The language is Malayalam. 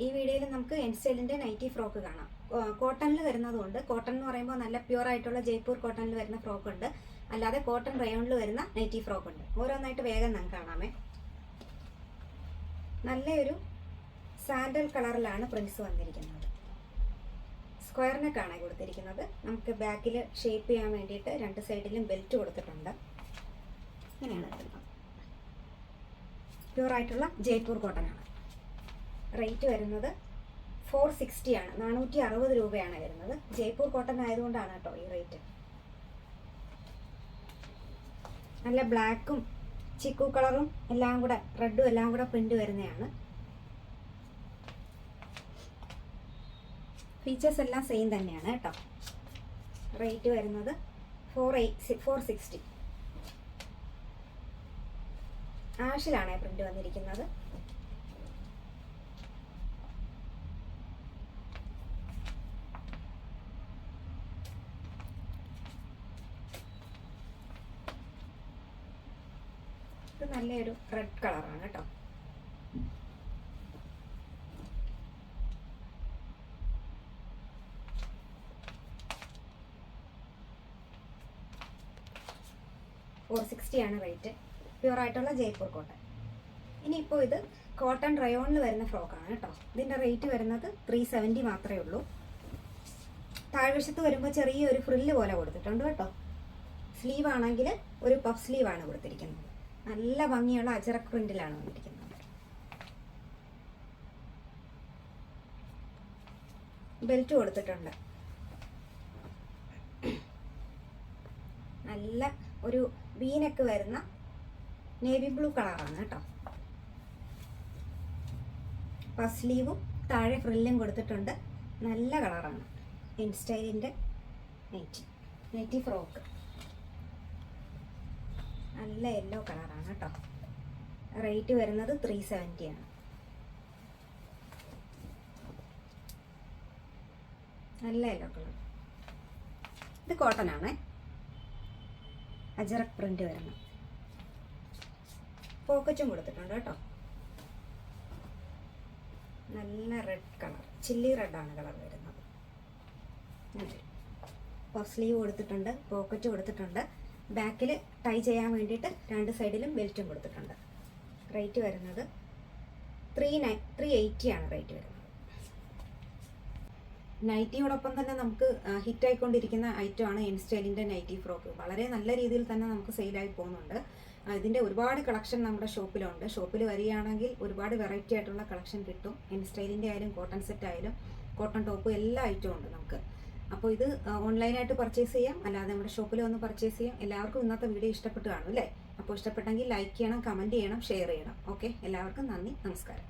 ഈ വീഡിയോയിൽ നമുക്ക് എൻ സ്റ്റൈലിൻ്റെ നൈറ്റി ഫ്രോക്ക് കാണാം. കോട്ടണിൽ വരുന്നതുകൊണ്ട്, കോട്ടൺ എന്ന് പറയുമ്പോൾ നല്ല പ്യുവർ ആയിട്ടുള്ള ജയ്പൂർ കോട്ടണിൽ വരുന്ന ഫ്രോക്ക് ഉണ്ട്, അല്ലാതെ കോട്ടൺ റയോണിൽ വരുന്ന നൈറ്റി ഫ്രോക്ക് ഉണ്ട്. ഓരോന്നായിട്ട് വേഗം നമുക്ക് കാണാമേ. നല്ലൊരു സാൻഡൽ കളറിലാണ് പ്രിൻസ് വന്നിരിക്കുന്നത്. സ്ക്വയർ നെക്കാണ് കൊടുത്തിരിക്കുന്നത്. നമുക്ക് ബാക്കിൽ ഷേപ്പ് ചെയ്യാൻ വേണ്ടിയിട്ട് രണ്ട് സൈഡിലും ബെൽറ്റ് കൊടുത്തിട്ടുണ്ട്. ഇങ്ങനെയാണ് വരുന്നത്. പ്യുവർ ആയിട്ടുള്ള ജയ്പൂർ കോട്ടൺ ആണ്. റേറ്റ് വരുന്നത് 460 ആണ്, 460 രൂപയാണ് വരുന്നത്. ജയ്പൂർ കോട്ടൺ ആയതുകൊണ്ടാണ് കേട്ടോ ഈ റേറ്റ്. നല്ല ബ്ലാക്കും ചിക്കു കളറും എല്ലാം കൂടെ, റെഡും എല്ലാം കൂടെ പ്രിന്റ് വരുന്നതാണ്. ഫീച്ചേഴ്സ് എല്ലാം സെയിം തന്നെയാണ് കേട്ടോ. റേറ്റ് വരുന്നത് 460. ആഷിലാണ് പ്രിന്റ് വന്നിരിക്കുന്നത്. ഇത് നല്ലൊരു റെഡ് കളറാണ് കേട്ടോ. $460 റേറ്റ്. പ്യുവർ ആയിട്ടുള്ള ജയ്പൂർ കോട്ടൺ. ഇനിയിപ്പോൾ ഇത് കോട്ടൺ റയോണിൽ വരുന്ന ഫ്രോക്കാണ് കേട്ടോ. ഇതിൻ്റെ റേറ്റ് വരുന്നത് 370 മാത്രമേ ഉള്ളൂ. താഴ്വശത്ത് വരുമ്പോൾ ചെറിയൊരു ഫ്രില്ല് പോലെ കൊടുത്തിട്ടുണ്ട് കേട്ടോ. സ്ലീവ് ആണെങ്കിൽ ഒരു പഫ് സ്ലീവാണ് കൊടുത്തിരിക്കുന്നത്. നല്ല ഭംഗിയുള്ള അജറക് പ്രിന്റിലാണ് വന്നിരിക്കുന്നത്. ബെൽറ്റ് കൊടുത്തിട്ടുണ്ട്. നല്ല ഒരു വീനക്ക് വരുന്ന നേവി ബ്ലൂ കളറാണ് കേട്ടോ. പഫ് സ്ലീവും താഴെ ഫ്രില്ലും കൊടുത്തിട്ടുണ്ട്. നല്ല കളറാണ്. എൻ സ്റ്റൈലിൻ്റെ നൈറ്റി ഫ്രോക്ക്. നല്ല യെല്ലോ കളറാണ് കേട്ടോ. റേറ്റ് വരുന്നത് 370 ആണ്. നല്ല യെല്ലോ കളർ. ഇത് കോട്ടൺ ആണേ. അജറക് പ്രിന്റ് വരണം. പോക്കറ്റും കൊടുത്തിട്ടുണ്ട് കേട്ടോ. നല്ല റെഡ് കളർ, ചില്ലി റെഡാണ് കളർ വരുന്നത്. പഫ് സ്ലീവ് കൊടുത്തിട്ടുണ്ട്, പോക്കറ്റ് കൊടുത്തിട്ടുണ്ട്. ബാക്കിൽ ടൈ ചെയ്യാൻ വേണ്ടിയിട്ട് രണ്ട് സൈഡിലും ബെൽറ്റും കൊടുത്തിട്ടുണ്ട്. റേറ്റ് വരുന്നത് 380 ആണ് റേറ്റ് വരുന്നത്. നൈറ്റിയോടൊപ്പം തന്നെ നമുക്ക് ഹിറ്റായിക്കൊണ്ടിരിക്കുന്ന ഐറ്റമാണ് എൻ സ്റ്റൈലിൻ്റെ നൈറ്റി ഫ്രോക്ക്. വളരെ നല്ല രീതിയിൽ തന്നെ നമുക്ക് സെയിലായി പോകുന്നുണ്ട്. ഇതിൻ്റെ ഒരുപാട് കളക്ഷൻ നമ്മുടെ ഷോപ്പിലുണ്ട്. ഷോപ്പിൽ വരികയാണെങ്കിൽ ഒരുപാട് വെറൈറ്റി ആയിട്ടുള്ള കളക്ഷൻ കിട്ടും. എൻ സ്റ്റൈലിൻ്റെ ആയാലും കോട്ടൺ സെറ്റ് ആയാലും കോട്ടൺ ടോപ്പ് എല്ലാ ഐറ്റവും ഉണ്ട് നമുക്ക്. അപ്പോൾ ഇത് ഓൺലൈനായിട്ട് പർച്ചേസ് ചെയ്യാം, അല്ലാതെ നമ്മുടെ ഷോപ്പിൽ വന്ന് പർച്ചേസ് ചെയ്യാം. എല്ലാവർക്കും ഇന്നത്തെ വീഡിയോ ഇഷ്ടപ്പെട്ട് കാണും അല്ലേ? അപ്പോൾ ഇഷ്ടപ്പെട്ടെങ്കിൽ ലൈക്ക് ചെയ്യണം, കമൻറ്റ് ചെയ്യണം, ഷെയർ ചെയ്യണം. ഓക്കെ, എല്ലാവർക്കും നന്ദി, നമസ്കാരം.